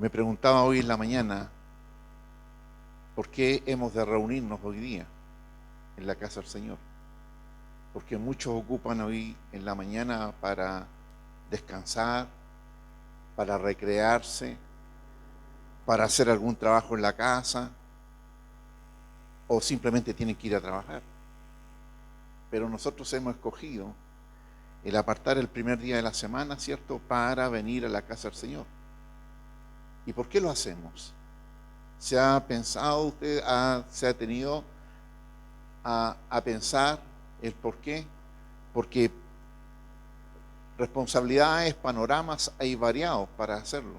Me preguntaba hoy en la mañana, ¿por qué hemos de reunirnos hoy día en la casa del Señor? Porque muchos ocupan hoy en la mañana para descansar, para recrearse, para hacer algún trabajo en la casa, o simplemente tienen que ir a trabajar. Pero nosotros hemos escogido el apartar el primer día de la semana, ¿cierto?, para venir a la casa del Señor. ¿Y por qué lo hacemos? ¿Se ha pensado usted, se ha tenido a pensar el por qué? Porque responsabilidades, panoramas hay variados para hacerlo.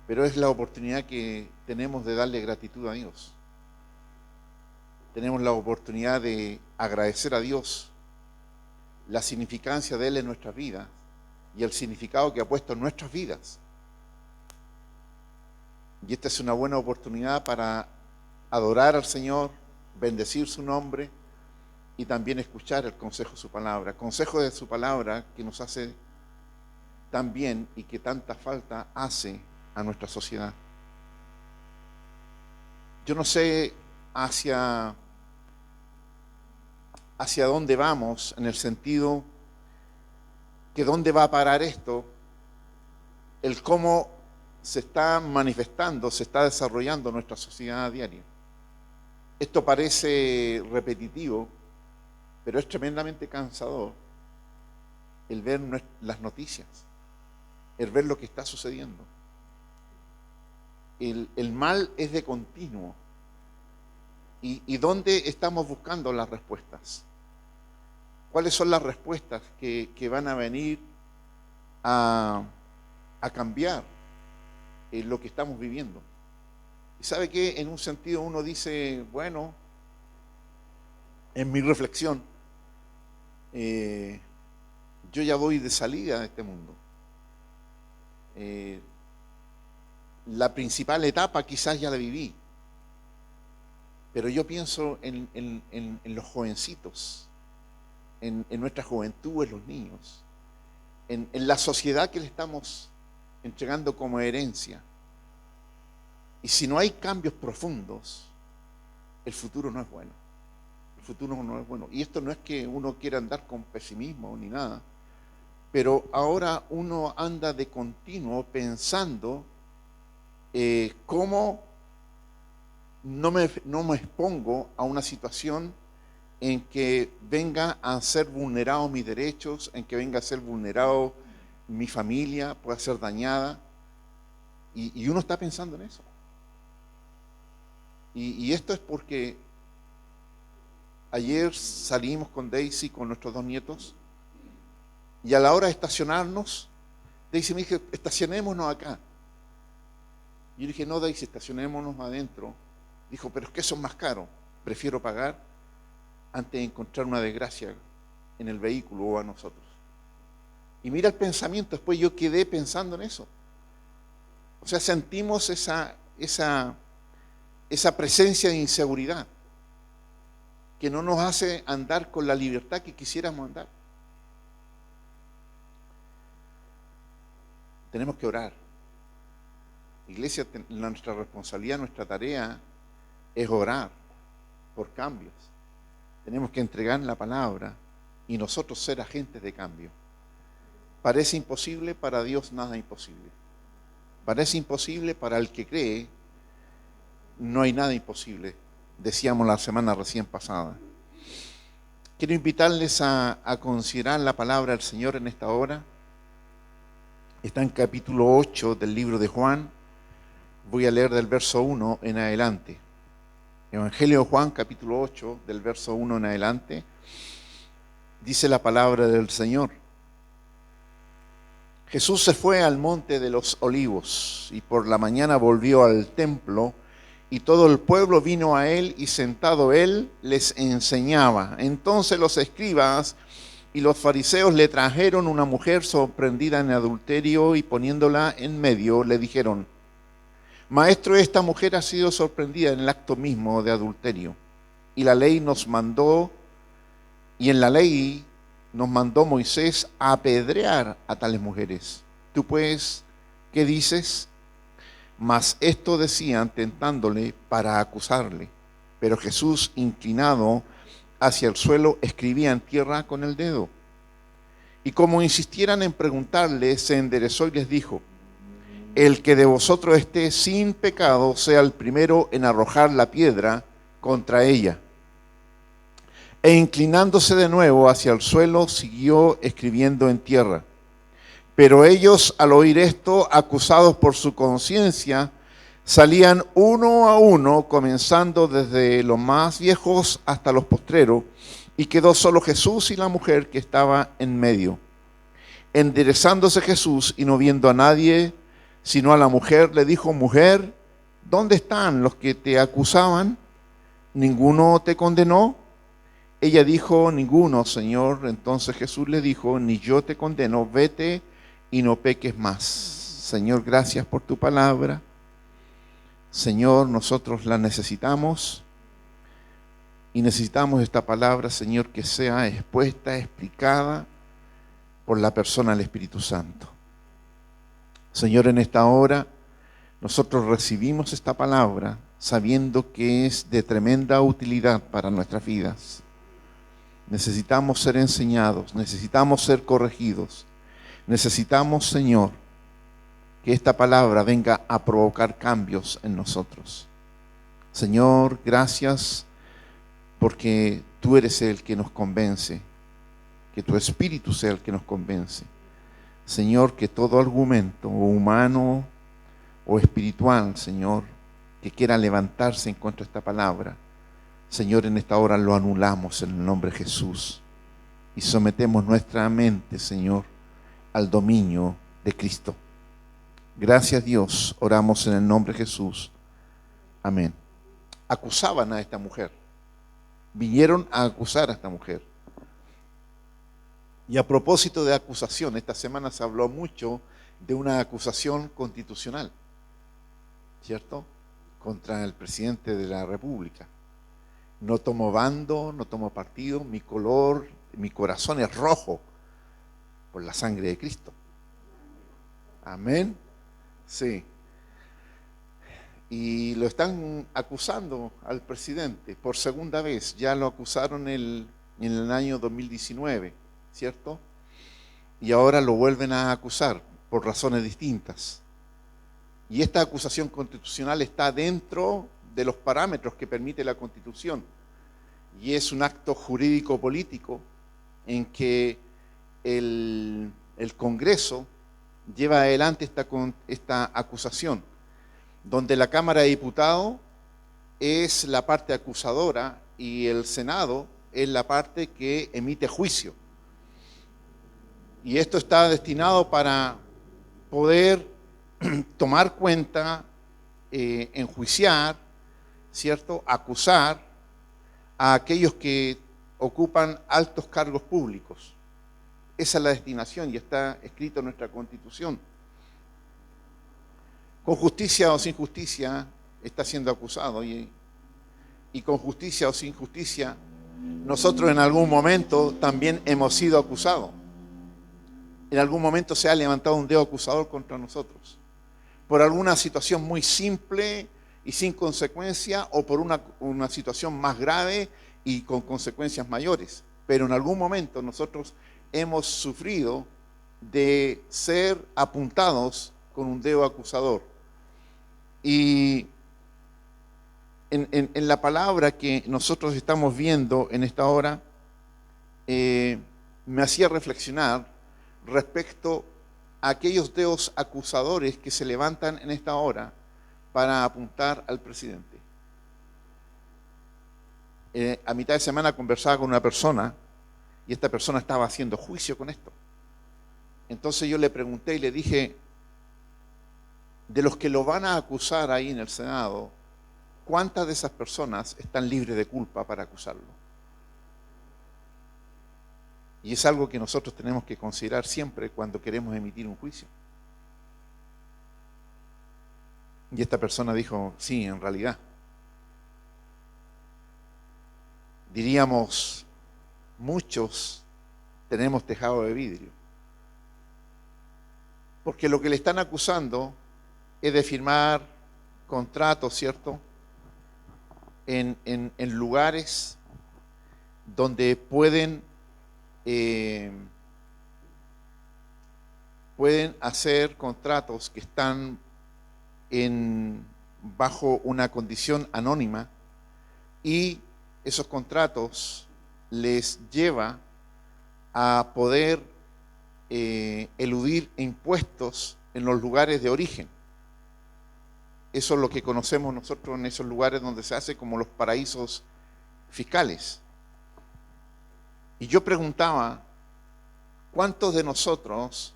Pero es la oportunidad que tenemos de darle gratitud a Dios. Tenemos la oportunidad de agradecer a Dios la significancia de Él en nuestras vidas y el significado que ha puesto en nuestras vidas. Y esta es una buena oportunidad para adorar al Señor, bendecir su nombre y también escuchar el consejo de su palabra. Consejo de su palabra que nos hace tan bien y que tanta falta hace a nuestra sociedad. Yo no sé hacia dónde vamos, en el sentido que dónde va a parar esto, el cómo se está manifestando, se está desarrollando nuestra sociedad diaria. Esto parece repetitivo, pero es tremendamente cansador el ver las noticias, el ver lo que está sucediendo. El mal es de continuo. ¿Y dónde estamos buscando las respuestas? ¿Cuáles son las respuestas que van a venir a cambiar lo que estamos viviendo? Y sabe que en un sentido uno dice, bueno, en mi reflexión, yo ya voy de salida de este mundo. La principal etapa quizás ya la viví, pero yo pienso en los jovencitos, en nuestra juventud, en los niños, en la sociedad que le estamos entregando como herencia. Y si no hay cambios profundos, el futuro no es bueno. El futuro no es bueno. Y esto no es que uno quiera andar con pesimismo ni nada, pero ahora uno anda de continuo pensando cómo no me expongo a una situación en que venga a ser vulnerados mis derechos, en que venga a ser vulnerado mi familia, pueda ser dañada. Y uno está pensando en eso. Y esto es porque ayer salimos con Daisy, con nuestros dos nietos, y a la hora de estacionarnos, Daisy me dijo, estacionémonos acá. Y yo dije, no, Daisy, estacionémonos adentro. Dijo, pero es que eso es más caro, prefiero pagar antes de encontrar una desgracia en el vehículo o a nosotros. Y mira el pensamiento, después yo quedé pensando en eso. O sea, sentimos esa presencia de inseguridad que no nos hace andar con la libertad que quisiéramos andar. Tenemos que orar. Iglesia, nuestra responsabilidad, nuestra tarea es orar por cambios. Tenemos que entregar la palabra y nosotros ser agentes de cambio. Parece imposible, para Dios nada imposible. Parece imposible para el que cree, no hay nada imposible. Decíamos la semana recién pasada. Quiero invitarles a considerar la palabra del Señor en esta hora. Está en capítulo 8 del libro de Juan. Voy a leer del verso 1 en adelante. Evangelio de Juan, capítulo 8, del verso 1 en adelante. Dice la palabra del Señor. Jesús se fue al monte de los olivos y por la mañana volvió al templo y todo el pueblo vino a él y sentado él les enseñaba. Entonces los escribas y los fariseos le trajeron una mujer sorprendida en adulterio y poniéndola en medio le dijeron, Maestro, esta mujer ha sido sorprendida en el acto mismo de adulterio y la ley nos mandó, y en la ley nos mandó Moisés a apedrear a tales mujeres. tú pues, ¿qué dices? Mas esto decían tentándole para acusarle. Pero Jesús, inclinado hacia el suelo, escribía en tierra con el dedo. Y como insistieran en preguntarle, se enderezó y les dijo: el que de vosotros esté sin pecado sea el primero en arrojar la piedra contra ella. E inclinándose de nuevo hacia el suelo, siguió escribiendo en tierra. Pero ellos, al oír esto, acusados por su conciencia, salían uno a uno, comenzando desde los más viejos hasta los postreros, y quedó solo Jesús y la mujer que estaba en medio. Enderezándose Jesús y no viendo a nadie, sino a la mujer, le dijo: mujer, ¿dónde están los que te acusaban? ¿Ninguno te condenó? Ella dijo: ninguno, Señor. Entonces Jesús le dijo: ni yo te condeno, vete y no peques más. Señor, gracias por tu palabra. Señor, nosotros la necesitamos y necesitamos esta palabra, Señor, que sea expuesta, explicada por la persona del Espíritu Santo. Señor, en esta hora nosotros recibimos esta palabra sabiendo que es de tremenda utilidad para nuestras vidas. Necesitamos ser enseñados, necesitamos ser corregidos. Necesitamos, Señor, que esta palabra venga a provocar cambios en nosotros. Señor, gracias porque tú eres el que nos convence, que tu Espíritu sea el que nos convence. Señor, que todo argumento humano o espiritual, Señor, que quiera levantarse en contra de esta palabra, Señor, en esta hora lo anulamos en el nombre de Jesús y sometemos nuestra mente, Señor, al dominio de Cristo. Gracias, Dios, oramos en el nombre de Jesús. Amén. Acusaban a esta mujer. Vinieron a acusar a esta mujer. Y a propósito de acusación, esta semana se habló mucho de una acusación constitucional, ¿cierto? Contra el presidente de la República. No tomo bando, no tomo partido, mi color, mi corazón es rojo por la sangre de Cristo. Amén. Sí. Y lo están acusando al presidente por segunda vez. Ya lo acusaron en el año 2019, ¿cierto? Y ahora lo vuelven a acusar por razones distintas. Y esta acusación constitucional está dentro de los parámetros que permite la Constitución. Y es un acto jurídico-político en que el Congreso lleva adelante esta acusación, donde la Cámara de Diputados es la parte acusadora y el Senado es la parte que emite juicio. Y esto está destinado para poder tomar cuenta, enjuiciar, ¿cierto?, acusar a aquellos que ocupan altos cargos públicos. Esa es la destinación y está escrito en nuestra Constitución. Con justicia o sin justicia está siendo acusado y con justicia o sin justicia nosotros en algún momento también hemos sido acusados. En algún momento se ha levantado un dedo acusador contra nosotros por alguna situación muy simple y sin consecuencia, o por una situación más grave y con consecuencias mayores. Pero en algún momento nosotros hemos sufrido de ser apuntados con un dedo acusador. Y en la palabra que nosotros estamos viendo en esta hora, me hacía reflexionar respecto a aquellos dedos acusadores que se levantan en esta hora para apuntar al presidente. A mitad de semana conversaba con una persona y esta persona estaba haciendo juicio con esto. Entonces yo le pregunté y le dije: de los que lo van a acusar ahí en el Senado, ¿cuántas de esas personas están libres de culpa para acusarlo? Y es algo que nosotros tenemos que considerar siempre cuando queremos emitir un juicio. Y esta persona dijo: sí, en realidad. Diríamos, muchos tenemos tejado de vidrio. Porque lo que le están acusando es de firmar contratos, ¿cierto? En lugares donde pueden hacer contratos que están bajo una condición anónima, y esos contratos les lleva a poder eludir impuestos en los lugares de origen. Eso es lo que conocemos nosotros en esos lugares donde se hace como los paraísos fiscales. Y yo preguntaba, ¿cuántos de nosotros,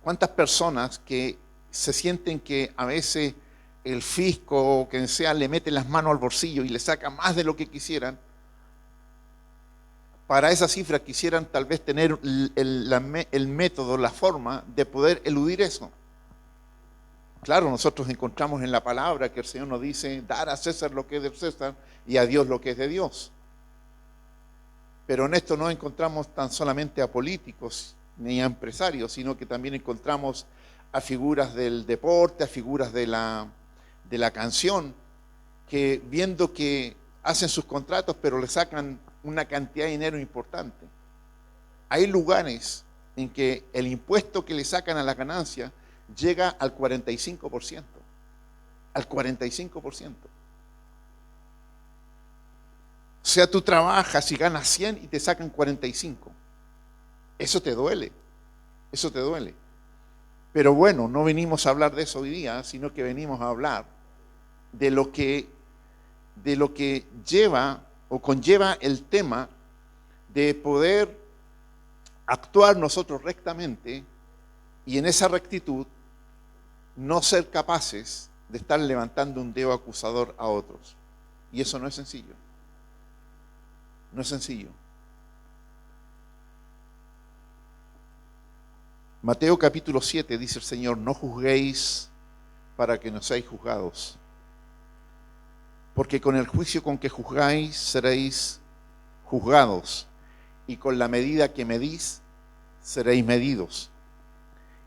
cuántas personas que se sienten que a veces el fisco o quien sea le mete las manos al bolsillo y le saca más de lo que quisieran, para esa cifra quisieran tal vez tener el método, la forma de poder eludir eso? Claro, nosotros encontramos en la palabra que el Señor nos dice, dar a César lo que es de César y a Dios lo que es de Dios. Pero en esto no encontramos tan solamente a políticos ni a empresarios, sino que también encontramos a figuras del deporte, a figuras de la canción, que viendo que hacen sus contratos, pero le sacan una cantidad de dinero importante. Hay lugares en que el impuesto que le sacan a la ganancia llega al 45%. Al 45%. O sea, tú trabajas y ganas 100 y te sacan 45. Eso te duele. Eso te duele. Pero bueno, no venimos a hablar de eso hoy día, sino que venimos a hablar de lo que lleva o conlleva el tema de poder actuar nosotros rectamente y en esa rectitud no ser capaces de estar levantando un dedo acusador a otros. Y eso no es sencillo. No es sencillo. Mateo capítulo 7 dice el Señor, no juzguéis para que no seáis juzgados, porque con el juicio con que juzgáis seréis juzgados, y con la medida que medís seréis medidos.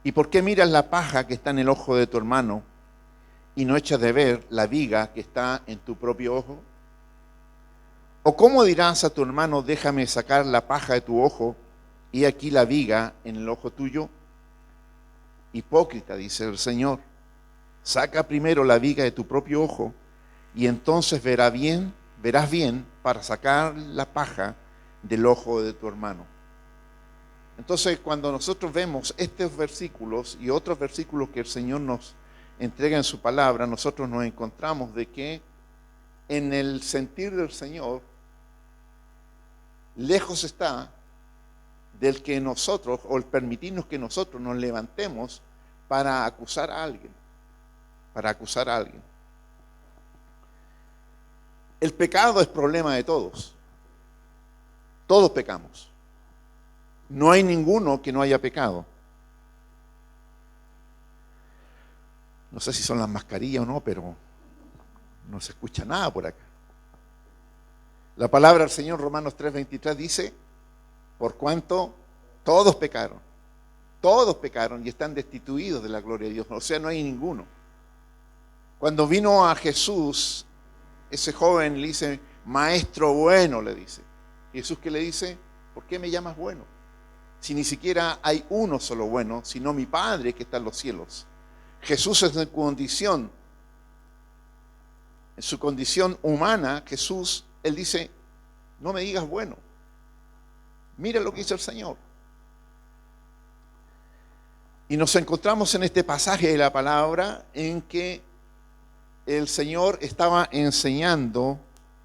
¿Y por qué miras la paja que está en el ojo de tu hermano y no echas de ver la viga que está en tu propio ojo? ¿O cómo dirás a tu hermano, déjame sacar la paja de tu ojo y aquí la viga en el ojo tuyo? Hipócrita, dice el Señor, saca primero la viga de tu propio ojo y entonces verás bien para sacar la paja del ojo de tu hermano. Entonces, cuando nosotros vemos estos versículos y otros versículos que el Señor nos entrega en su palabra, nosotros nos encontramos de que en el sentir del Señor, lejos está del que nosotros, o el permitirnos que nosotros nos levantemos para acusar a alguien, El pecado es problema de todos. Todos pecamos. No hay ninguno que no haya pecado. No sé si son las mascarillas o no, pero no se escucha nada por acá. La palabra del Señor, Romanos 3:23, dice, por cuanto todos pecaron y están destituidos de la gloria de Dios. O sea, no hay ninguno. Cuando vino a Jesús, ese joven le dice, maestro bueno, le dice. Y Jesús, ¿qué le dice? ¿Por qué me llamas bueno? Si ni siquiera hay uno solo bueno, sino mi Padre que está en los cielos. Jesús en su condición humana, Jesús, Él dice, no me digas bueno. Mira lo que dice el Señor. Y nos encontramos en este pasaje de la palabra en que el Señor estaba enseñando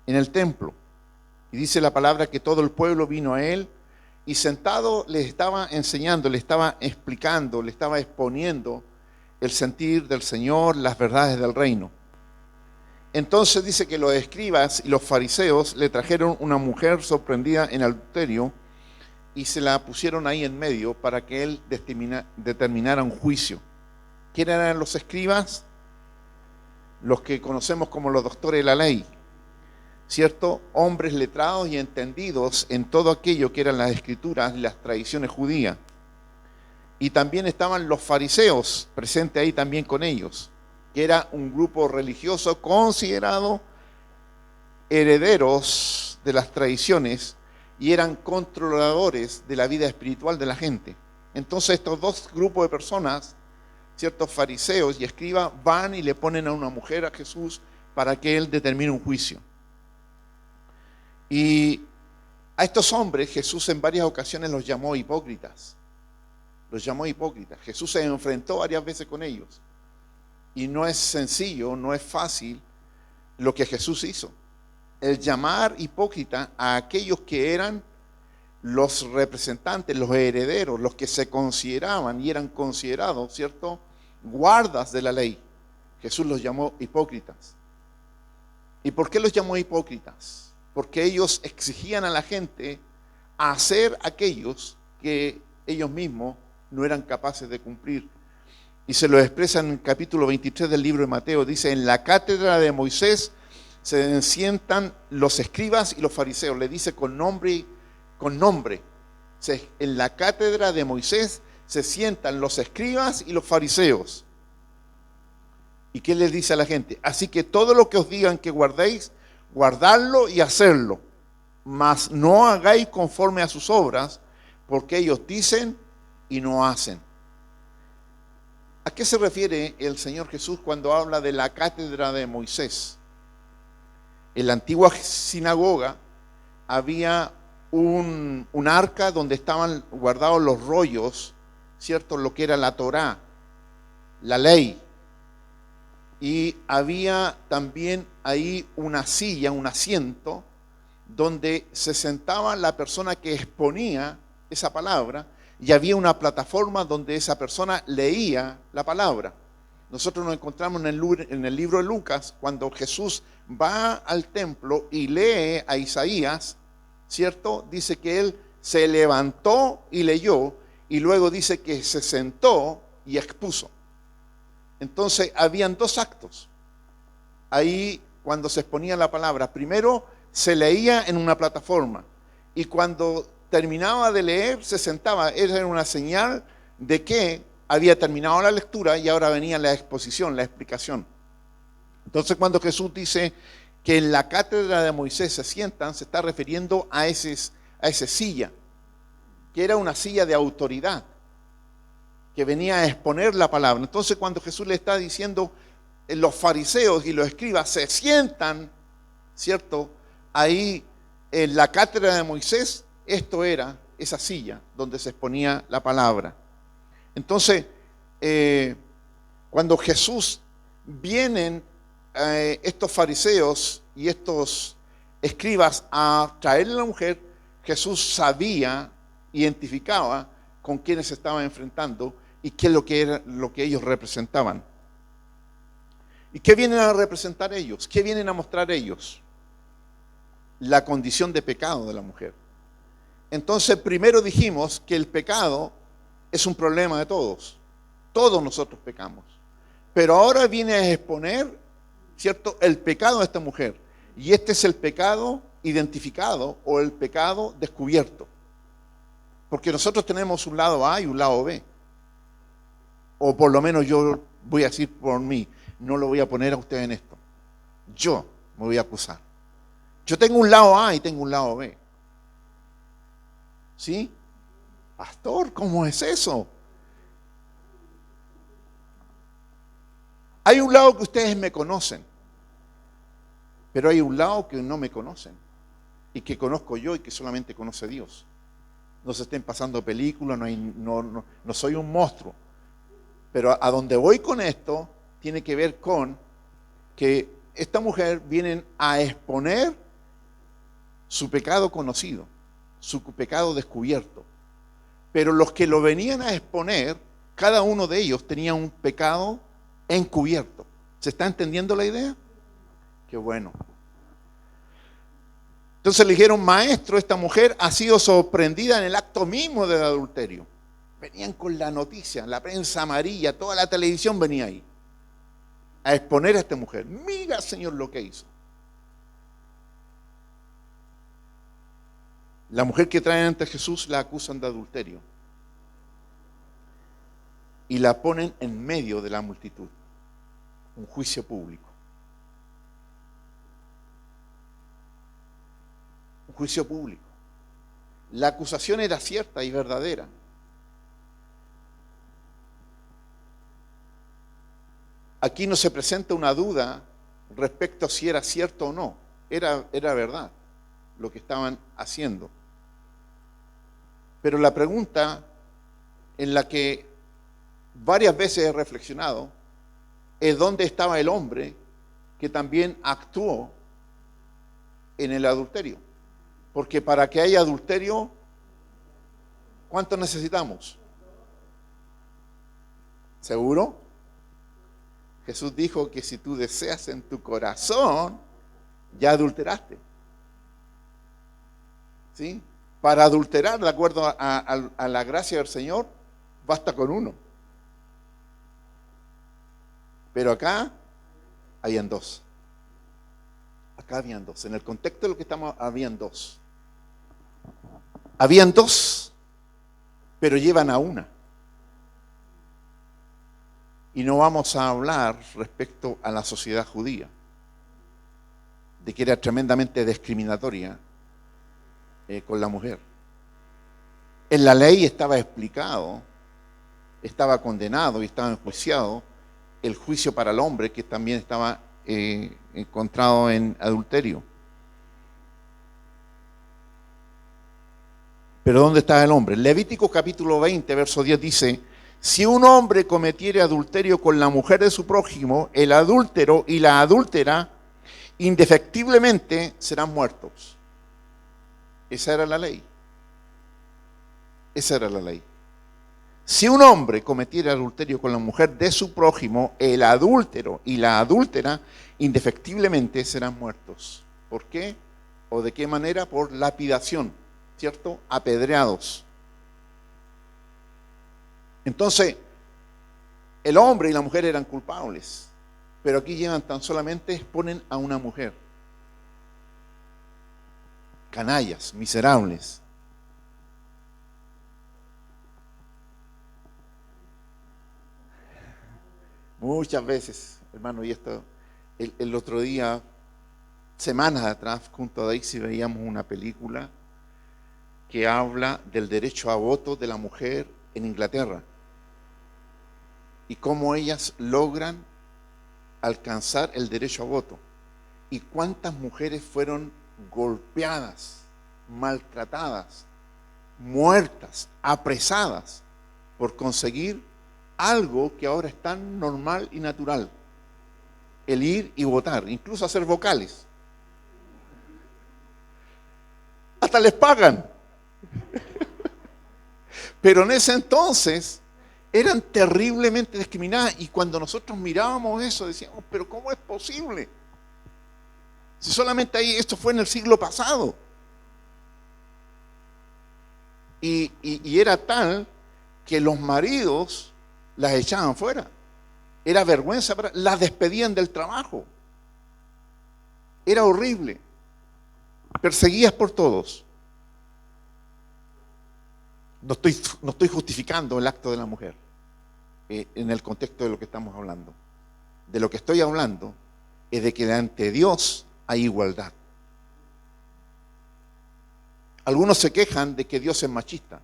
en el templo. Y dice la palabra que todo el pueblo vino a Él y sentado le estaba enseñando, le estaba explicando, le estaba exponiendo el sentir del Señor, las verdades del reino. Entonces dice que los escribas y los fariseos le trajeron una mujer sorprendida en adulterio y se la pusieron ahí en medio para que él determinara un juicio. ¿Quiénes eran los escribas? Los que conocemos como los doctores de la ley, ¿cierto? Hombres letrados y entendidos en todo aquello que eran las escrituras y las tradiciones judías. Y también estaban los fariseos presentes ahí también con ellos, que era un grupo religioso considerado herederos de las tradiciones y eran controladores de la vida espiritual de la gente. Entonces estos dos grupos de personas, ciertos fariseos y escribas, van y le ponen a una mujer a Jesús para que él determine un juicio. Y a estos hombres Jesús en varias ocasiones los llamó hipócritas. Los llamó hipócritas. Jesús se enfrentó varias veces con ellos. Y no es sencillo, no es fácil lo que Jesús hizo. El llamar hipócrita a aquellos que eran los representantes, los herederos, los que se consideraban y eran considerados, ¿cierto?, guardas de la ley. Jesús los llamó hipócritas. ¿Y por qué los llamó hipócritas? Porque ellos exigían a la gente hacer aquellos que ellos mismos no eran capaces de cumplir. Y se lo expresa en el capítulo 23 del libro de Mateo. Dice, en la cátedra de Moisés se sientan los escribas y los fariseos. Le dice con nombre. En la cátedra de Moisés se sientan los escribas y los fariseos. ¿Y qué les dice a la gente? Así que todo lo que os digan que guardéis, guardadlo y hacerlo. Mas no hagáis conforme a sus obras, porque ellos dicen y no hacen. ¿A qué se refiere el Señor Jesús cuando habla de la cátedra de Moisés? En la antigua sinagoga había un arca donde estaban guardados los rollos, ¿cierto? Lo que era la Torá, la ley. Y había también ahí una silla, un asiento, donde se sentaba la persona que exponía esa palabra, y había una plataforma donde esa persona leía la palabra. Nosotros nos encontramos en el libro de Lucas, cuando Jesús va al templo y lee a Isaías, ¿cierto? Dice que él se levantó y leyó, y luego dice que se sentó y expuso. Entonces, habían dos actos ahí cuando se exponía la palabra. Primero, se leía en una plataforma, y cuando terminaba de leer, se sentaba. Esa era una señal de que había terminado la lectura y ahora venía la exposición, la explicación. Entonces, cuando Jesús dice que en la cátedra de Moisés se sientan, se está refiriendo a esa silla, que era una silla de autoridad, que venía a exponer la palabra. Entonces, cuando Jesús le está diciendo, los fariseos y los escribas se sientan, ¿cierto?, ahí en la cátedra de Moisés, esto era esa silla donde se exponía la palabra. Entonces, cuando Jesús vienen estos fariseos y estos escribas a traerle a la mujer, Jesús sabía, identificaba con quienes se estaban enfrentando y qué es lo que ellos representaban. ¿Y qué vienen a representar ellos? ¿Qué vienen a mostrar ellos? La condición de pecado de la mujer. Entonces, primero dijimos que el pecado es un problema de todos. Todos nosotros pecamos. Pero ahora viene a exponer, ¿cierto?, el pecado de esta mujer. Y este es el pecado identificado o el pecado descubierto. Porque nosotros tenemos un lado A y un lado B. O por lo menos yo voy a decir por mí, no lo voy a poner a usted en esto. Yo me voy a acusar. Yo tengo un lado A y tengo un lado B. ¿Sí? Pastor, ¿cómo es eso? Hay un lado que ustedes me conocen, pero hay un lado que no me conocen y que conozco yo y que solamente conoce Dios. No se estén pasando películas, no soy un monstruo. Pero a donde voy con esto tiene que ver con que esta mujer viene a exponer su pecado conocido, su pecado descubierto. Pero los que lo venían a exponer, cada uno de ellos tenía un pecado encubierto. ¿Se está entendiendo la idea? Qué bueno. Entonces le dijeron, maestro, esta mujer ha sido sorprendida en el acto mismo del adulterio. Venían con la noticia, la prensa amarilla, toda la televisión venía ahí a exponer a esta mujer. Mira, Señor, lo que hizo. La mujer que traen ante Jesús la acusan de adulterio. y la ponen en medio de la multitud. Un juicio público. Un juicio público. La acusación era cierta y verdadera. Aquí no se presenta una duda respecto a si era cierto o no. Era verdad lo que estaban haciendo. Pero la pregunta en la que varias veces he reflexionado es dónde estaba el hombre que también actuó en el adulterio. Porque para que haya adulterio, ¿cuánto necesitamos? ¿Seguro? Jesús dijo que si tú deseas en tu corazón, ya adulteraste. ¿Sí? Para adulterar, de acuerdo a la gracia del Señor, basta con uno. Pero acá habían dos. Acá habían dos. En el contexto de lo que estamos, habían dos. Habían dos, pero llevan a una. Y no vamos a hablar respecto a la sociedad judía, de que era tremendamente discriminatoria con la mujer. En la ley estaba explicado, estaba condenado y estaba enjuiciado el juicio para el hombre que también estaba encontrado en adulterio. Pero ¿dónde está el hombre? Levítico capítulo 20, verso 10 dice: si un hombre cometiere adulterio con la mujer de su prójimo, el adúltero y la adúltera indefectiblemente serán muertos. Esa era la ley. Esa era la ley. Si un hombre cometiera adulterio con la mujer de su prójimo, el adúltero y la adúltera indefectiblemente serán muertos. ¿Por qué? ¿O de qué manera? Por lapidación, ¿cierto? Apedreados. Entonces, el hombre y la mujer eran culpables, pero aquí llevan tan solamente, exponen a una mujer. Canallas, miserables. Muchas veces, hermano, y esto, el otro día, semanas atrás, junto a Daisy veíamos una película que habla del derecho a voto de la mujer en Inglaterra y cómo ellas logran alcanzar el derecho a voto y cuántas mujeres fueron golpeadas, maltratadas, muertas, apresadas por conseguir algo que ahora es tan normal y natural: el ir y votar, incluso hacer vocales. Hasta les pagan. Pero en ese entonces eran terriblemente discriminadas, y cuando nosotros mirábamos eso decíamos, pero ¿cómo es posible? Si solamente ahí, esto fue en el siglo pasado. Y era tal que los maridos las echaban fuera. Era vergüenza, las despedían del trabajo. Era horrible. Perseguidas por todos. No estoy justificando el acto de la mujer en el contexto de lo que estamos hablando. De lo que estoy hablando es de que ante Dios hay igualdad. Algunos se quejan de que Dios es machista.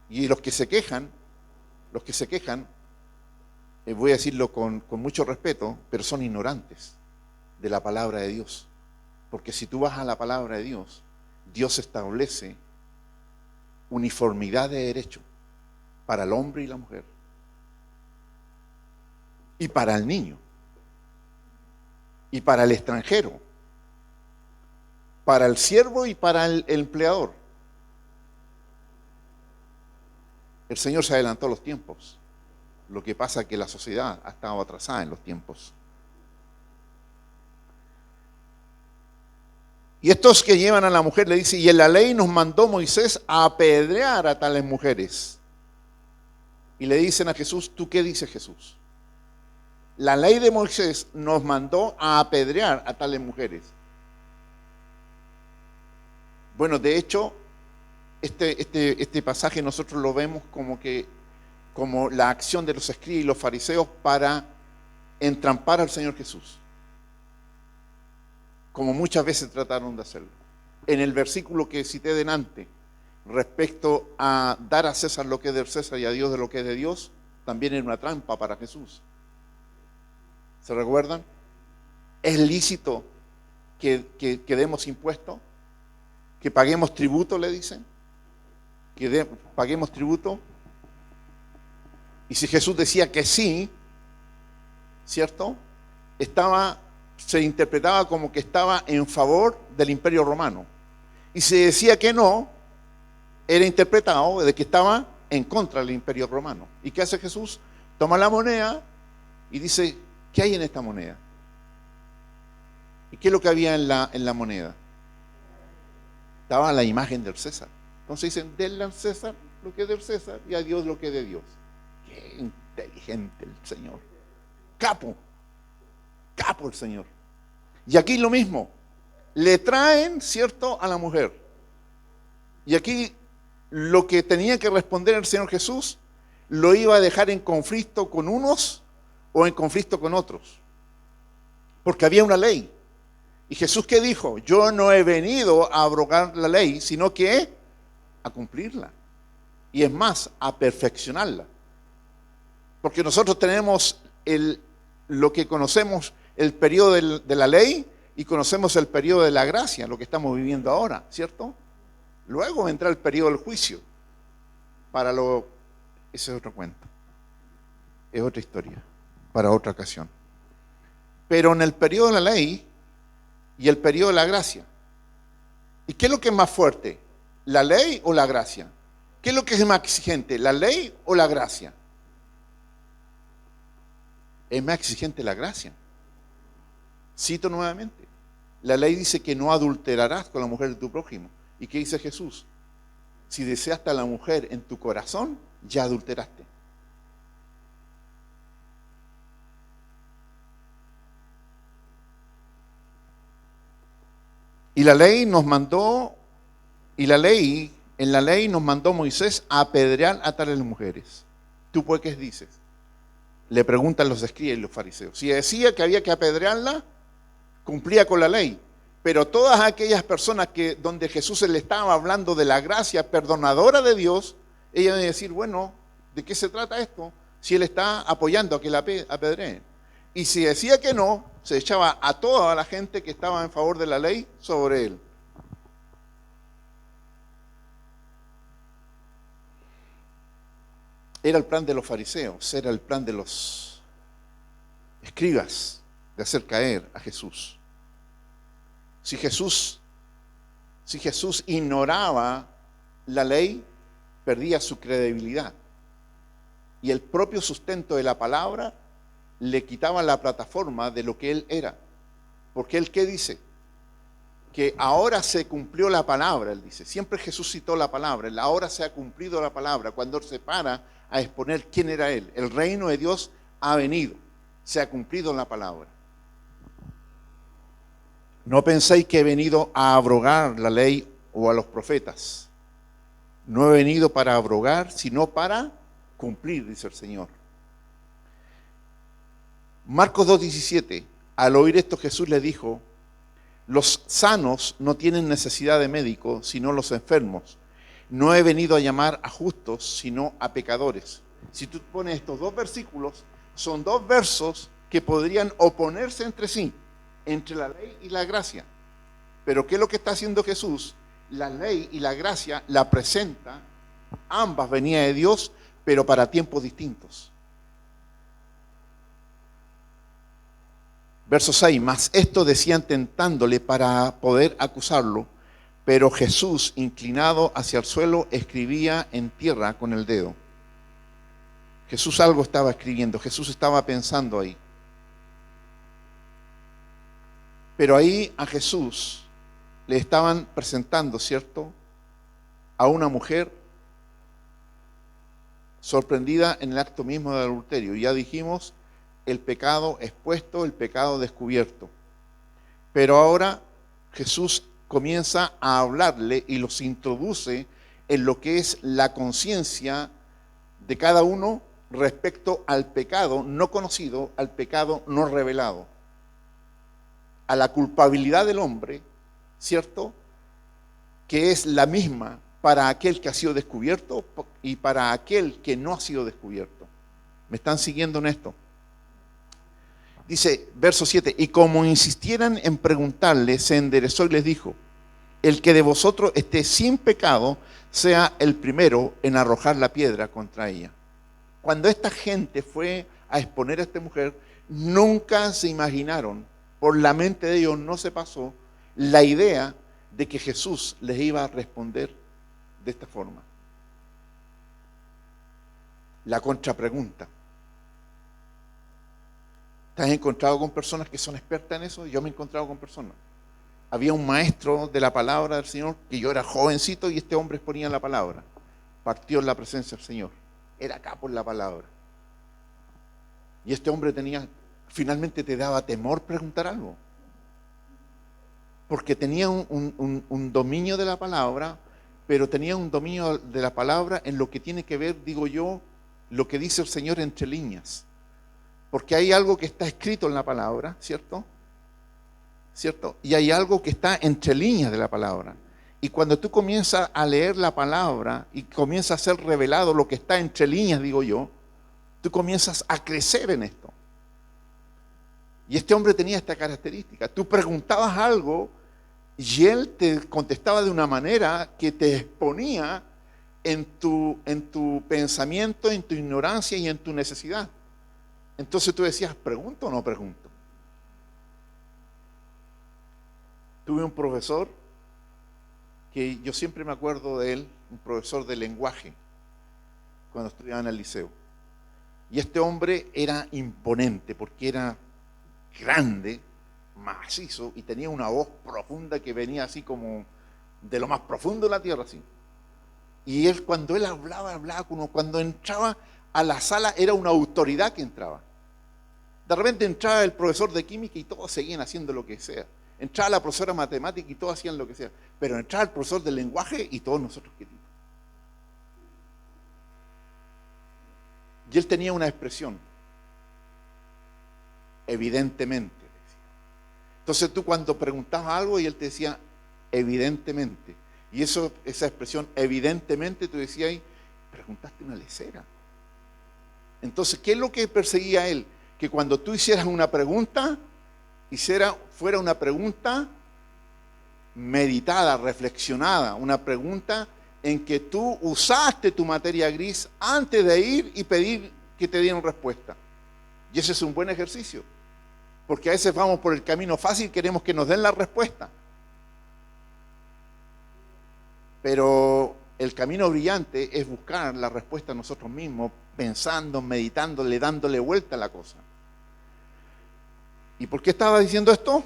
Y los que se quejan, voy a decirlo con mucho respeto, pero son ignorantes de la palabra de Dios. Porque si tú vas a la palabra de Dios, Dios establece uniformidad de derecho para el hombre y la mujer. Y para el niño. Y para el extranjero. Para el siervo y para el empleador. El Señor se adelantó a los tiempos. Lo que pasa es que la sociedad ha estado atrasada en los tiempos. Y estos que llevan a la mujer le dicen, y en la ley nos mandó Moisés a apedrear a tales mujeres. Y le dicen a Jesús, ¿tú qué dices, Jesús? La ley de Moisés nos mandó a apedrear a tales mujeres. Bueno, de hecho, este pasaje nosotros lo vemos como como la acción de los escribas y los fariseos para entrampar al Señor Jesús, como muchas veces trataron de hacerlo. En el versículo que cité delante, respecto a dar a César lo que es de César y a Dios de lo que es de Dios, también era una trampa para Jesús. ¿Se recuerdan? ¿Es lícito que demos impuestos? ¿Que paguemos tributo, le dicen? ¿Que paguemos tributo? Y si Jesús decía que sí, ¿cierto? Se interpretaba como que estaba en favor del Imperio Romano. Y si decía que no, era interpretado de que estaba en contra del Imperio Romano. ¿Y qué hace Jesús? Toma la moneda y dice, ¿qué hay en esta moneda? ¿Y qué es lo que había en la moneda? Estaba la imagen del César. Entonces dicen, denle al César lo que es del César y a Dios lo que es de Dios. Qué inteligente el Señor. Capo el Señor. Y aquí lo mismo. Le traen, ¿cierto?, a la mujer. Y aquí lo que tenía que responder el Señor Jesús lo iba a dejar en conflicto con unos o en conflicto con otros. Porque había una ley. Y Jesús, ¿qué dijo? Yo no he venido a abrogar la ley, sino que a cumplirla. Y es más, a perfeccionarla. Porque nosotros tenemos lo que conocemos, el periodo de la ley, y conocemos el periodo de la gracia, lo que estamos viviendo ahora, ¿cierto? Luego vendrá el periodo del juicio. Ese es otro cuento. Es otra historia, para otra ocasión. Pero en el periodo de la ley y el periodo de la gracia, ¿y qué es lo que es más fuerte? ¿La ley o la gracia? ¿Qué es lo que es más exigente? ¿La ley o la gracia? Es más exigente la gracia. Cito nuevamente. La ley dice que no adulterarás con la mujer de tu prójimo. ¿Y qué dice Jesús? Si deseaste a la mujer en tu corazón, ya adulteraste. Y la ley nos mandó, en la ley nos mandó Moisés a apedrear a tales mujeres. ¿Tú pues qué dices? Le preguntan los escribas y los fariseos. Si decía que había que apedrearla, cumplía con la ley. Pero todas aquellas personas donde Jesús le estaba hablando de la gracia perdonadora de Dios, ellas iban a decir, bueno, ¿de qué se trata esto? Si él está apoyando a que la apedreen. Y si decía que no, se echaba a toda la gente que estaba en favor de la ley sobre él. Era el plan de los fariseos, era el plan de los escribas de hacer caer a Jesús. Si Jesús ignoraba la ley, perdía su credibilidad. Y el propio sustento de la palabra le quitaba la plataforma de lo que él era. Porque él, ¿qué dice? Que ahora se cumplió la palabra, él dice. Siempre Jesús citó la palabra. Ahora se ha cumplido la palabra. Cuando él se para a exponer quién era él. El reino de Dios ha venido. Se ha cumplido la palabra. No penséis que he venido a abrogar la ley o a los profetas. No he venido para abrogar, sino para cumplir, dice el Señor. Marcos 2:17. Al oír esto Jesús le dijo, los sanos no tienen necesidad de médico, sino los enfermos. No he venido a llamar a justos, sino a pecadores. Si tú pones estos dos versículos, son dos versos que podrían oponerse entre sí, entre la ley y la gracia. Pero ¿qué es lo que está haciendo Jesús? La ley y la gracia la presenta, ambas venían de Dios, pero para tiempos distintos. Verso 6, mas esto decían tentándole para poder acusarlo, pero Jesús, inclinado hacia el suelo, escribía en tierra con el dedo. Jesús algo estaba escribiendo, Jesús estaba pensando ahí. Pero ahí a Jesús le estaban presentando, ¿cierto?, a una mujer sorprendida en el acto mismo del adulterio. Ya dijimos, el pecado expuesto, el pecado descubierto. Pero ahora Jesús comienza a hablarle y los introduce en lo que es la conciencia de cada uno respecto al pecado no conocido, al pecado no revelado, a la culpabilidad del hombre, ¿cierto? Que es la misma para aquel que ha sido descubierto y para aquel que no ha sido descubierto. ¿Me están siguiendo en esto? Dice, verso 7, y como insistieran en preguntarle, se enderezó y les dijo, el que de vosotros esté sin pecado, sea el primero en arrojar la piedra contra ella. Cuando esta gente fue a exponer a esta mujer, nunca se imaginaron, por la mente de ellos no se pasó la idea de que Jesús les iba a responder de esta forma. La contrapregunta. ¿Te has encontrado con personas que son expertas en eso? Yo me he encontrado con personas. Había un maestro de la palabra del Señor, que yo era jovencito y este hombre exponía la palabra. Partió en la presencia del Señor. Era capo en la palabra. Y este hombre finalmente te daba temor preguntar algo. Porque tenía un dominio de la palabra, pero tenía un dominio de la palabra en lo que tiene que ver, digo yo, lo que dice el Señor entre líneas. Porque hay algo que está escrito en la palabra, ¿cierto? ¿Cierto? Y hay algo que está entre líneas de la palabra. Y cuando tú comienzas a leer la palabra y comienza a ser revelado lo que está entre líneas, digo yo, tú comienzas a crecer en esto. Y este hombre tenía esta característica. Tú preguntabas algo y él te contestaba de una manera que te exponía en tu pensamiento, en tu ignorancia y en tu necesidad. Entonces tú decías, ¿pregunto o no pregunto? Tuve un profesor que yo siempre me acuerdo de él, un profesor de lenguaje, cuando estudiaba en el liceo. Y este hombre era imponente porque era grande, macizo, y tenía una voz profunda que venía así como de lo más profundo de la tierra, así. Y él, cuando él hablaba como cuando entraba a la sala, era una autoridad que entraba. De repente entraba el profesor de química y todos seguían haciendo lo que sea. Entraba la profesora de matemática y todos hacían lo que sea. Pero entraba el profesor de lenguaje y todos nosotros queríamos. Y él tenía una expresión. Evidentemente. Entonces tú cuando preguntabas algo y él te decía, evidentemente. Y esa expresión, evidentemente, tú decías, preguntaste una lesera. Entonces, ¿qué es lo que perseguía él? Que cuando tú hicieras una pregunta, fuera una pregunta meditada, reflexionada, una pregunta en que tú usaste tu materia gris antes de ir y pedir que te dieran respuesta. Y ese es un buen ejercicio, porque a veces vamos por el camino fácil y queremos que nos den la respuesta. Pero el camino brillante es buscar la respuesta nosotros mismos, pensando, meditándole, dándole vuelta a la cosa. ¿Y por qué estaba diciendo esto?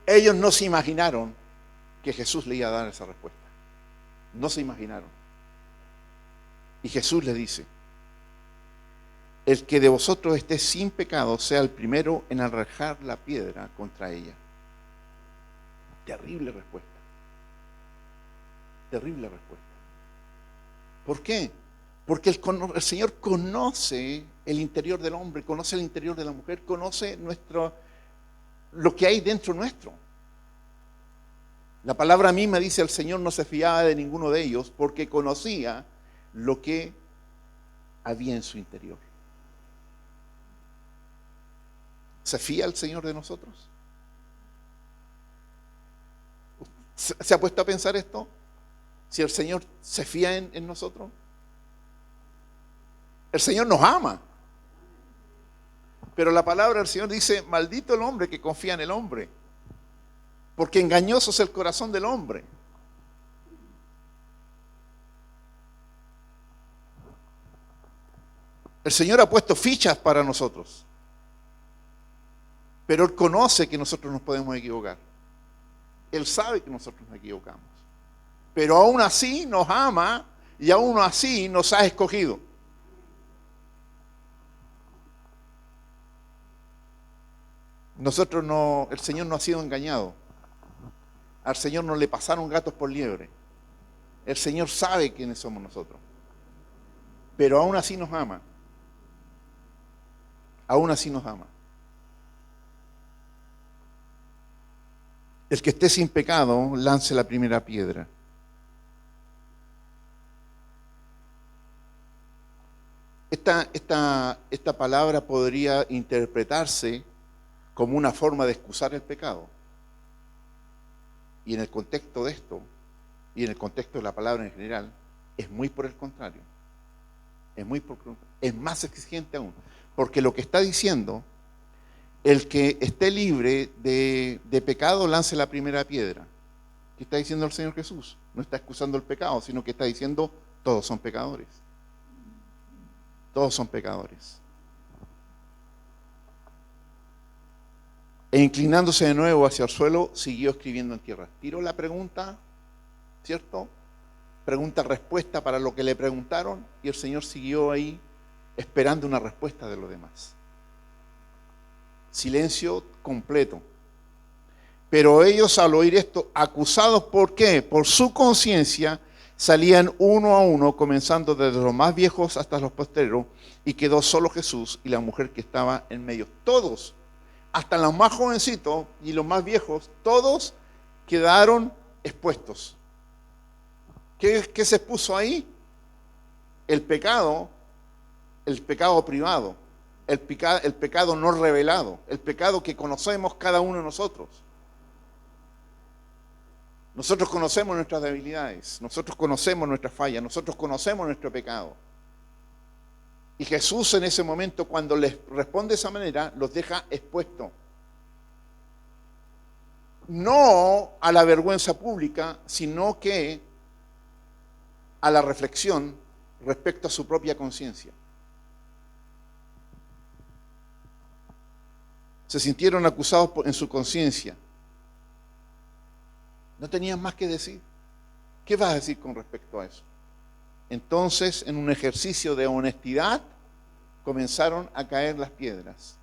Ellos no se imaginaron que Jesús le iba a dar esa respuesta. No se imaginaron. Y Jesús les dice, el que de vosotros esté sin pecado sea el primero en arrojar la piedra contra ella. Terrible respuesta. Terrible respuesta. ¿Por qué? Porque el Señor conoce el interior del hombre, conoce el interior de la mujer, conoce lo que hay dentro nuestro. La palabra misma dice, el Señor no se fiaba de ninguno de ellos porque conocía lo que había en su interior. ¿Se fía el Señor de nosotros? ¿Se ha puesto a pensar esto? Si el Señor se fía en nosotros. El Señor nos ama. Pero la palabra del Señor dice, maldito el hombre que confía en el hombre, porque engañoso es el corazón del hombre. El Señor ha puesto fichas para nosotros, pero Él conoce que nosotros nos podemos equivocar. Él sabe que nosotros nos equivocamos, pero aún así nos ama y aún así nos ha escogido. El Señor no ha sido engañado. Al Señor no le pasaron gatos por liebre. El Señor sabe quiénes somos nosotros. Pero aún así nos ama. Aún así nos ama. El que esté sin pecado, lance la primera piedra. Esta palabra podría interpretarse como una forma de excusar el pecado. Y en el contexto de esto, y en el contexto de la palabra en general, es muy por el contrario. Es más exigente aún. Porque lo que está diciendo, el que esté libre de pecado, lance la primera piedra. ¿Qué está diciendo el Señor Jesús? No está excusando el pecado, sino que está diciendo, todos son pecadores. Todos son pecadores. E inclinándose de nuevo hacia el suelo, siguió escribiendo en tierra. Tiró la pregunta, ¿cierto? Pregunta-respuesta para lo que le preguntaron, y el Señor siguió ahí esperando una respuesta de los demás. Silencio completo. Pero ellos, al oír esto, acusados, ¿por qué? Por su conciencia, salían uno a uno, comenzando desde los más viejos hasta los postreros, y quedó solo Jesús y la mujer que estaba en medio. Todos, hasta los más jovencitos y los más viejos, todos quedaron expuestos. ¿Qué se puso ahí? El pecado privado, el pecado no revelado, el pecado que conocemos cada uno de nosotros. Nosotros conocemos nuestras debilidades, nosotros conocemos nuestras fallas, nosotros conocemos nuestro pecado. Y Jesús en ese momento, cuando les responde de esa manera, los deja expuestos. No a la vergüenza pública, sino que a la reflexión respecto a su propia conciencia. Se sintieron acusados en su conciencia. No tenían más que decir. ¿Qué vas a decir con respecto a eso? Entonces, en un ejercicio de honestidad, comenzaron a caer las piedras.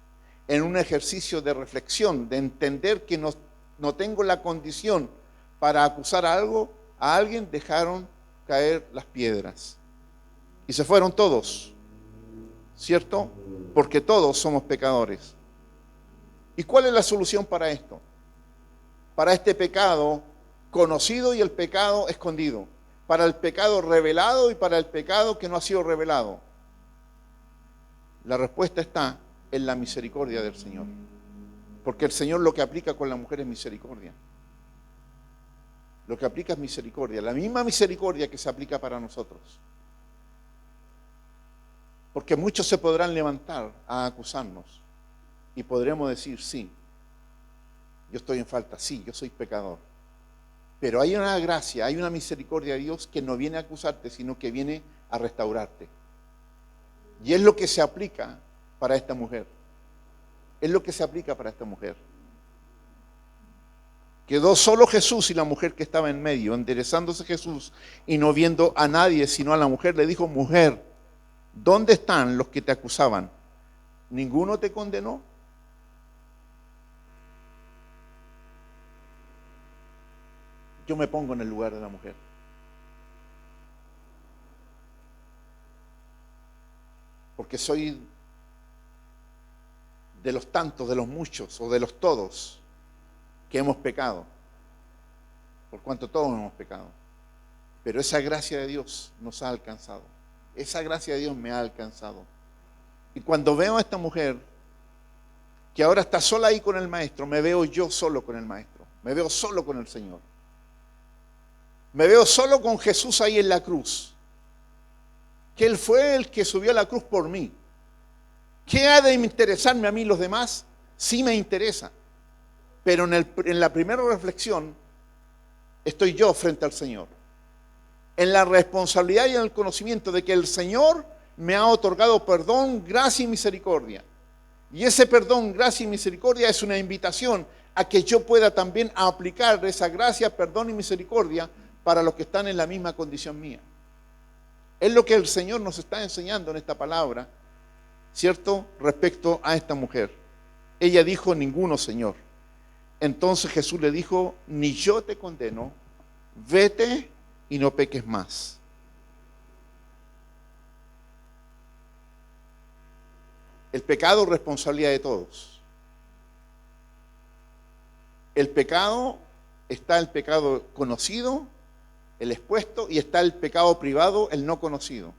En un ejercicio de reflexión, de entender que no tengo la condición para acusar a alguien, dejaron caer las piedras. Y se fueron todos, ¿cierto? Porque todos somos pecadores. ¿Y cuál es la solución para esto? Para este pecado conocido y el pecado escondido. Para el pecado revelado y para el pecado que no ha sido revelado. La respuesta está en la misericordia del Señor. Porque el Señor lo que aplica con la mujer es misericordia. Lo que aplica es misericordia. La misma misericordia que se aplica para nosotros. Porque muchos se podrán levantar a acusarnos. Y podremos decir, sí, yo estoy en falta, sí, yo soy pecador. Pero hay una gracia, hay una misericordia de Dios que no viene a acusarte, sino que viene a restaurarte. Y es lo que se aplica para esta mujer. Es lo que se aplica para esta mujer. Quedó solo Jesús y la mujer que estaba en medio. Enderezándose Jesús y no viendo a nadie sino a la mujer, le dijo, mujer, ¿dónde están los que te acusaban? ¿Ninguno te condenó? Yo me pongo en el lugar de la mujer. Porque soy de los tantos, de los muchos o de los todos que hemos pecado. Por cuanto todos hemos pecado. Pero esa gracia de Dios nos ha alcanzado. Esa gracia de Dios me ha alcanzado. Y cuando veo a esta mujer que ahora está sola ahí con el maestro, me veo yo solo con el maestro. Me veo solo con el Señor. Me veo solo con Jesús ahí en la cruz. Que Él fue el que subió a la cruz por mí. ¿Qué ha de interesarme a mí los demás? Sí me interesa. Pero en la primera reflexión estoy yo frente al Señor. En la responsabilidad y en el conocimiento de que el Señor me ha otorgado perdón, gracia y misericordia. Y ese perdón, gracia y misericordia es una invitación a que yo pueda también aplicar esa gracia, perdón y misericordia para los que están en la misma condición mía. Es lo que el Señor nos está enseñando en esta palabra, ¿cierto? Respecto a esta mujer. Ella dijo, ninguno, Señor. Entonces Jesús le dijo, ni yo te condeno, vete y no peques más. El pecado es responsabilidad de todos. El pecado, está el pecado conocido, el expuesto, y está el pecado privado, el no conocido.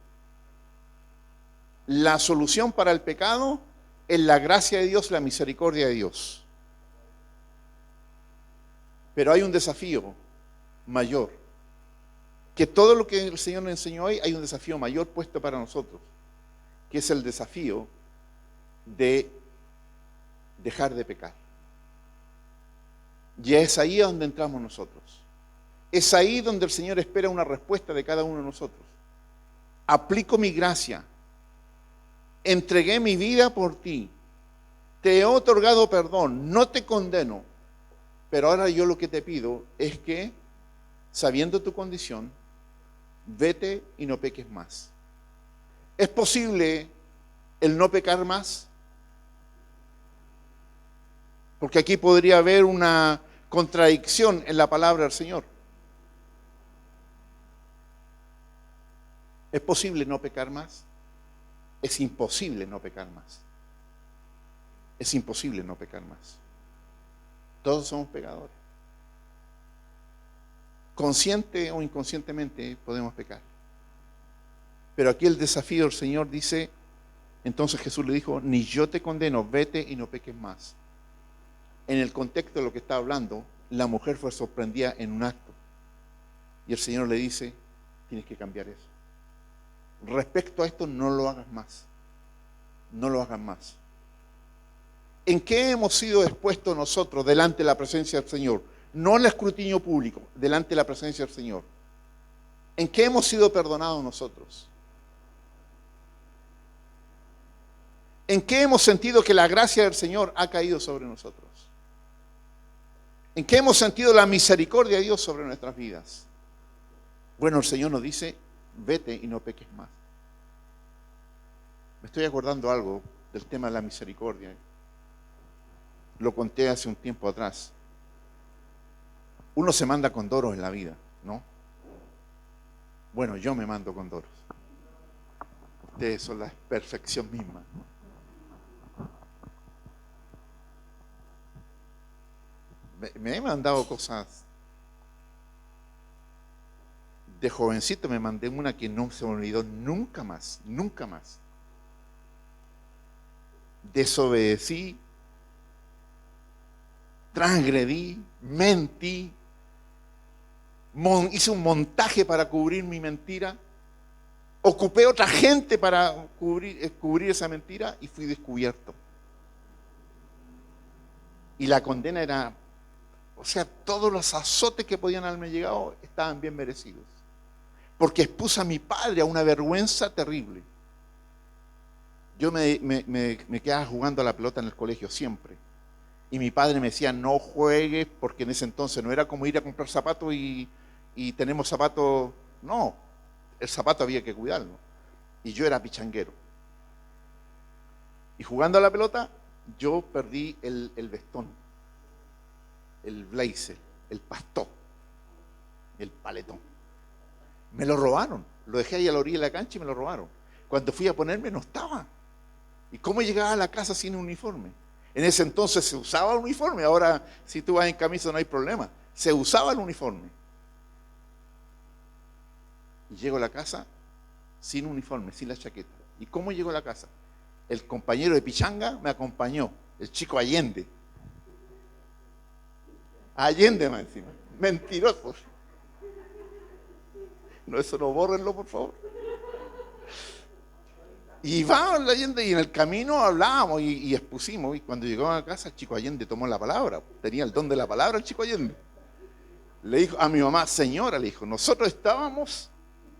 La solución para el pecado es la gracia de Dios, la misericordia de Dios. Pero hay un desafío mayor. Que todo lo que el Señor nos enseñó hoy, hay un desafío mayor puesto para nosotros, que es el desafío de dejar de pecar. Y es ahí donde entramos nosotros. Es ahí donde el Señor espera una respuesta de cada uno de nosotros. Aplico mi gracia. Entregué mi vida por ti. Te he otorgado perdón. No te condeno. Pero ahora yo lo que te pido es que, sabiendo tu condición, vete y no peques más. ¿Es posible el no pecar más? Porque aquí podría haber una contradicción en la palabra del Señor. ¿Es posible no pecar más? Es imposible no pecar más. Es imposible no pecar más. Todos somos pecadores. Consciente o inconscientemente podemos pecar. Pero aquí el desafío del Señor dice, entonces Jesús le dijo, ni yo te condeno, vete y no peques más. En el contexto de lo que está hablando, la mujer fue sorprendida en un acto. Y el Señor le dice, tienes que cambiar eso. Respecto a esto, no lo hagas más. No lo hagas más. ¿En qué hemos sido expuestos nosotros delante de la presencia del Señor? No el escrutinio público, delante de la presencia del Señor. ¿En qué hemos sido perdonados nosotros? ¿En qué hemos sentido que la gracia del Señor ha caído sobre nosotros? ¿En qué hemos sentido la misericordia de Dios sobre nuestras vidas? Bueno, el Señor nos dice, vete y no peques más. Me estoy acordando algo del tema de la misericordia. Lo conté hace un tiempo atrás. Uno se manda condoros en la vida, ¿no? Bueno, yo me mando condoros. Ustedes son la perfección misma. Me he mandado cosas. De jovencito me mandé una que no se me olvidó nunca más, nunca más. Desobedecí, transgredí, mentí, hice un montaje para cubrir mi mentira, ocupé otra gente para cubrir esa mentira y fui descubierto. Y la condena era, o sea, todos los azotes que podían haberme llegado estaban bien merecidos. Porque expuse a mi padre a una vergüenza terrible. Yo me quedaba jugando a la pelota en el colegio siempre. Y mi padre me decía, no juegues, porque en ese entonces no era como ir a comprar zapatos y tenemos zapatos. No, el zapato había que cuidarlo. Y yo era pichanguero. Y jugando a la pelota, yo perdí el vestón, el blazer, el pastó, el paletón. Me lo robaron. Lo dejé ahí a la orilla de la cancha y me lo robaron. Cuando fui a ponerme no estaba. ¿Y cómo llegaba a la casa sin uniforme? En ese entonces se usaba el uniforme. Ahora, si tú vas en camisa no hay problema. Se usaba el uniforme. Y llego a la casa sin uniforme, sin la chaqueta. ¿Y cómo llego a la casa? El compañero de pichanga me acompañó, el chico Allende. Allende más encima. Mentiroso. No, eso no, bórrenlo, por favor. Y vamos a Allende y en el camino hablábamos y expusimos. Y cuando llegó a casa, el chico Allende tomó la palabra. Tenía el don de la palabra el chico Allende. Le dijo a mi mamá, señora, le dijo, nosotros estábamos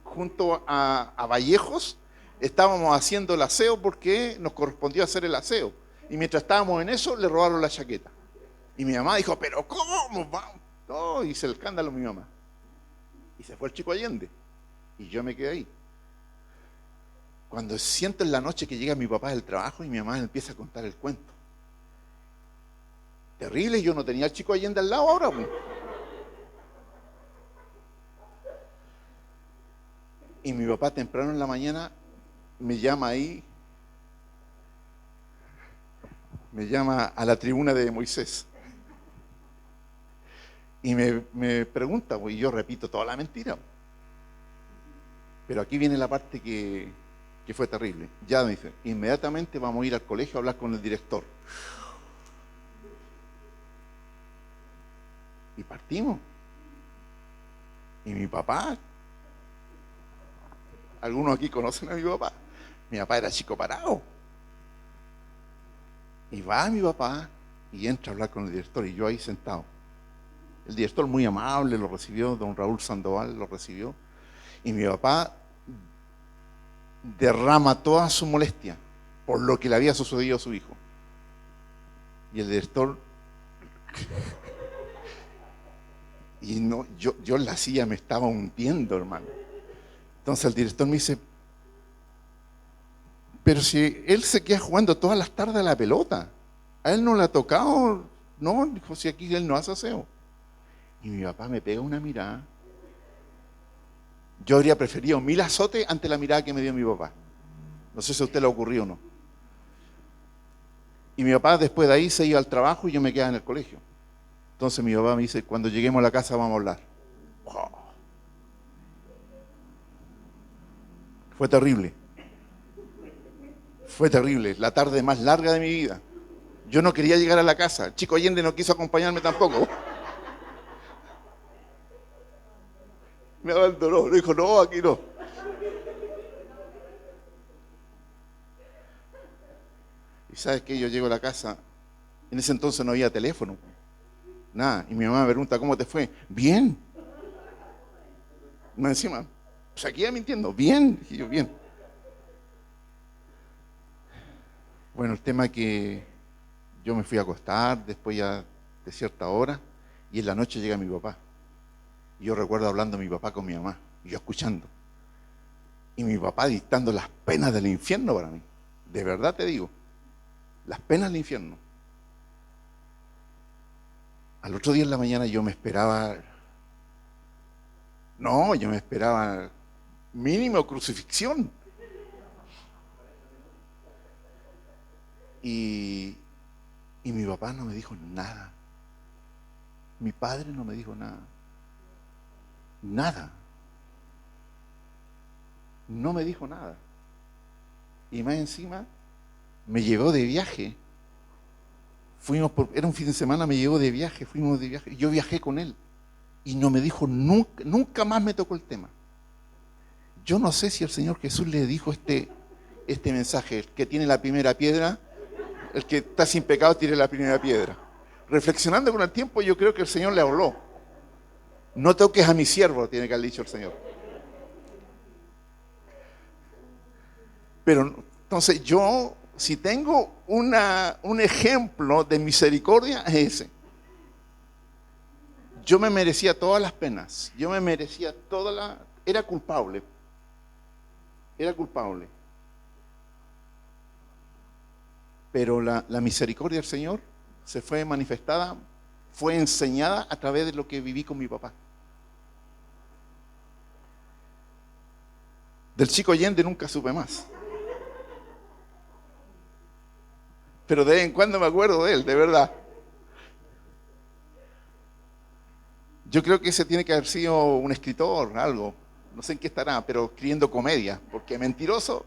junto a Vallejos, estábamos haciendo el aseo porque nos correspondió hacer el aseo. Y mientras estábamos en eso, le robaron la chaqueta. Y mi mamá dijo, pero ¿cómo? No, hice el escándalo mi mamá. Y se fue el chico Allende. Y yo me quedé ahí. Cuando siento en la noche que llega mi papá del trabajo y mi mamá empieza a contar el cuento. Terrible, yo no tenía al chico Allende al lado ahora. Y mi papá temprano en la mañana me llama ahí, me llama a la tribuna de Moisés. Y me pregunta, pues, y yo repito toda la mentira. Pero aquí viene la parte que fue terrible. Ya me dice, inmediatamente vamos a ir al colegio a hablar con el director. Y partimos. Y mi papá, algunos aquí conocen a mi papá. Mi papá era chico parado. Y va mi papá y entra a hablar con el director y yo ahí sentado. El director muy amable lo recibió, don Raúl Sandoval lo recibió. Y mi papá derrama toda su molestia por lo que le había sucedido a su hijo. Y el director, y no, yo en la silla me estaba hundiendo, hermano. Entonces el director me dice, pero si él se queda jugando todas las tardes a la pelota, a él no le ha tocado, no, dijo, si aquí él no hace aseo. Y mi papá me pega una mirada. Yo habría preferido 1000 azotes ante la mirada que me dio mi papá. No sé si a usted le ocurrió o no. Y mi papá después de ahí se iba al trabajo y yo me quedaba en el colegio. Entonces mi papá me dice, cuando lleguemos a la casa vamos a hablar. Wow. Fue terrible. Fue terrible, la tarde más larga de mi vida. Yo no quería llegar a la casa. El chico Allende no quiso acompañarme tampoco. Me abandonó, le dijo, no, aquí no. Y sabes que yo llego a la casa, en ese entonces no había teléfono, nada. Y mi mamá me pregunta, ¿cómo te fue? Bien. Más encima, pues aquí ya mintiendo, bien. Y yo, bien. Bueno, el tema es que yo me fui a acostar después ya de cierta hora y en la noche llega mi papá. Y yo recuerdo hablando a mi papá con mi mamá, y yo escuchando. Y mi papá dictando las penas del infierno para mí. De verdad te digo, las penas del infierno. Al otro día en la mañana yo me esperaba, no, yo me esperaba mínimo crucifixión. Y mi papá no me dijo nada. Mi padre no me dijo nada. Nada. No me dijo nada. Y más encima me llevó de viaje. Era un fin de semana, me llevó de viaje, fuimos de viaje. Yo viajé con él. Y no me dijo nunca, nunca más me tocó el tema. Yo no sé si el Señor Jesús le dijo este mensaje, el que tiene la primera piedra, el que está sin pecado tiene la primera piedra. Reflexionando con el tiempo, yo creo que el Señor le habló. No toques a mi siervo, tiene que haber dicho el Señor. Pero entonces yo, si tengo un ejemplo de misericordia, es ese. Yo me merecía todas las penas, yo me merecía era culpable. Era culpable. Pero la misericordia del Señor se fue manifestada, fue enseñada a través de lo que viví con mi papá. Del chico Allende nunca supe más. Pero de vez en cuando me acuerdo de él, de verdad. Yo creo que ese tiene que haber sido un escritor, algo. No sé en qué estará, pero escribiendo comedia, porque mentiroso.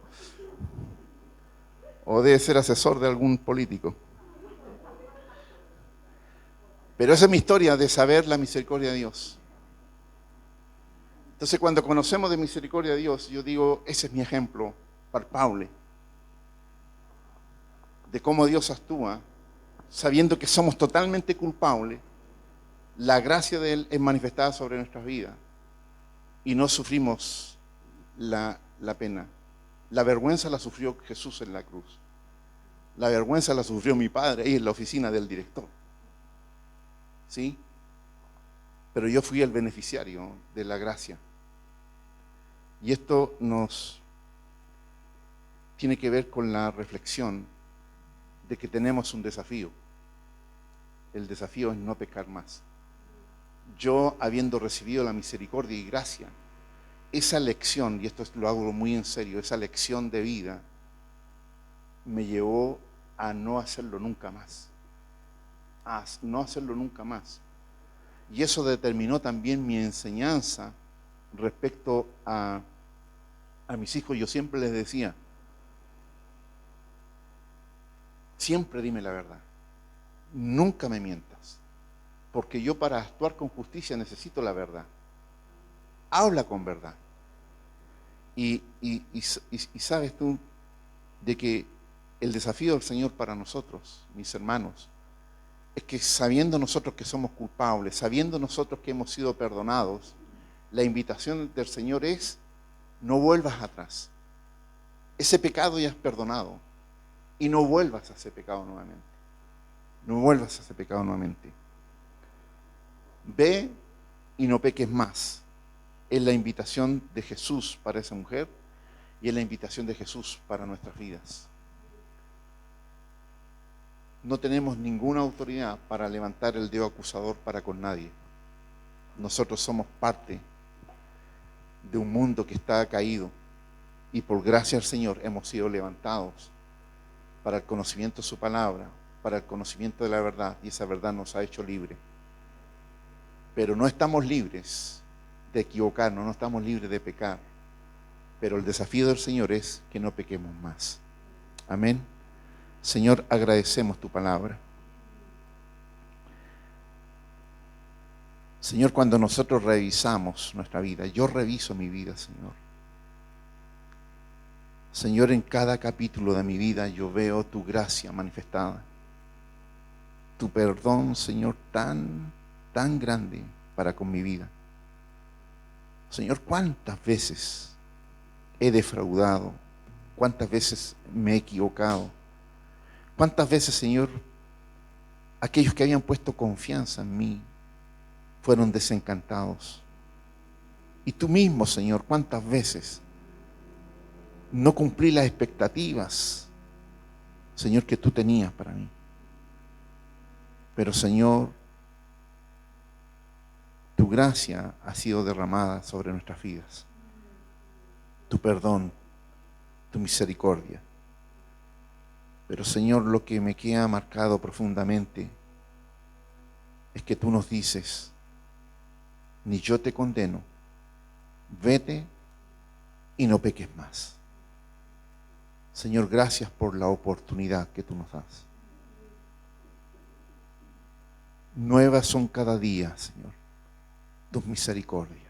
O debe ser asesor de algún político. Pero esa es mi historia de saber la misericordia de Dios. Entonces, cuando conocemos de misericordia de Dios, yo digo, ese es mi ejemplo palpable de cómo Dios actúa, sabiendo que somos totalmente culpables. La gracia de Él es manifestada sobre nuestras vidas y no sufrimos la pena. La vergüenza la sufrió Jesús en la cruz. La vergüenza la sufrió mi padre ahí en la oficina del director. ¿Sí? Pero yo fui el beneficiario de la gracia. Y esto nos tiene que ver con la reflexión de que tenemos un desafío. El desafío es no pecar más. Yo, habiendo recibido la misericordia y gracia, esa lección, y esto lo hago muy en serio, esa lección de vida me llevó a no hacerlo nunca más. A no hacerlo nunca más. Y eso determinó también mi enseñanza respecto a mis hijos. Yo siempre les decía, siempre dime la verdad, nunca me mientas, porque yo para actuar con justicia necesito la verdad. Habla con verdad. Y sabes tú de que el desafío del Señor para nosotros, mis hermanos, es que sabiendo nosotros que somos culpables, sabiendo nosotros que hemos sido perdonados, la invitación del Señor es: no vuelvas atrás. Ese pecado ya es perdonado y no vuelvas a ese pecado nuevamente. No vuelvas a ese pecado nuevamente. Ve y no peques más. Es la invitación de Jesús para esa mujer y es la invitación de Jesús para nuestras vidas. No tenemos ninguna autoridad para levantar el dedo acusador para con nadie. Nosotros somos parte de un mundo que está caído y por gracia del Señor hemos sido levantados para el conocimiento de su palabra, para el conocimiento de la verdad, y esa verdad nos ha hecho libres. Pero no estamos libres de equivocarnos, no estamos libres de pecar. Pero el desafío del Señor es que no pequemos más. Amén. Señor, agradecemos tu palabra. Señor, cuando nosotros revisamos nuestra vida, yo reviso mi vida, Señor. Señor, en cada capítulo de mi vida yo veo tu gracia manifestada. Tu perdón, Señor, tan grande para con mi vida. Señor, ¿cuántas veces he defraudado? ¿Cuántas veces me he equivocado? ¿Cuántas veces, Señor, aquellos que habían puesto confianza en mí fueron desencantados? Y tú mismo, Señor, ¿cuántas veces no cumplí las expectativas, Señor, que tú tenías para mí? Pero, Señor, tu gracia ha sido derramada sobre nuestras vidas. Tu perdón, tu misericordia. Pero, Señor, lo que me queda marcado profundamente es que tú nos dices: ni yo te condeno, vete y no peques más. Señor, gracias por la oportunidad que tú nos das. Nuevas son cada día, Señor, tus misericordias.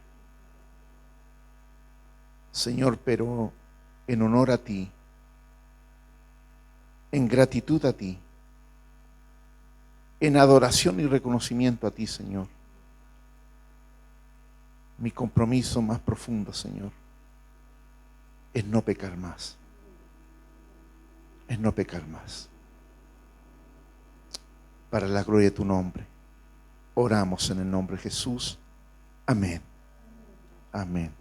Señor, pero en honor a ti, en gratitud a ti, en adoración y reconocimiento a ti, Señor, mi compromiso más profundo, Señor, es no pecar más. Es no pecar más. Para la gloria de tu nombre, oramos en el nombre de Jesús. Amén. Amén.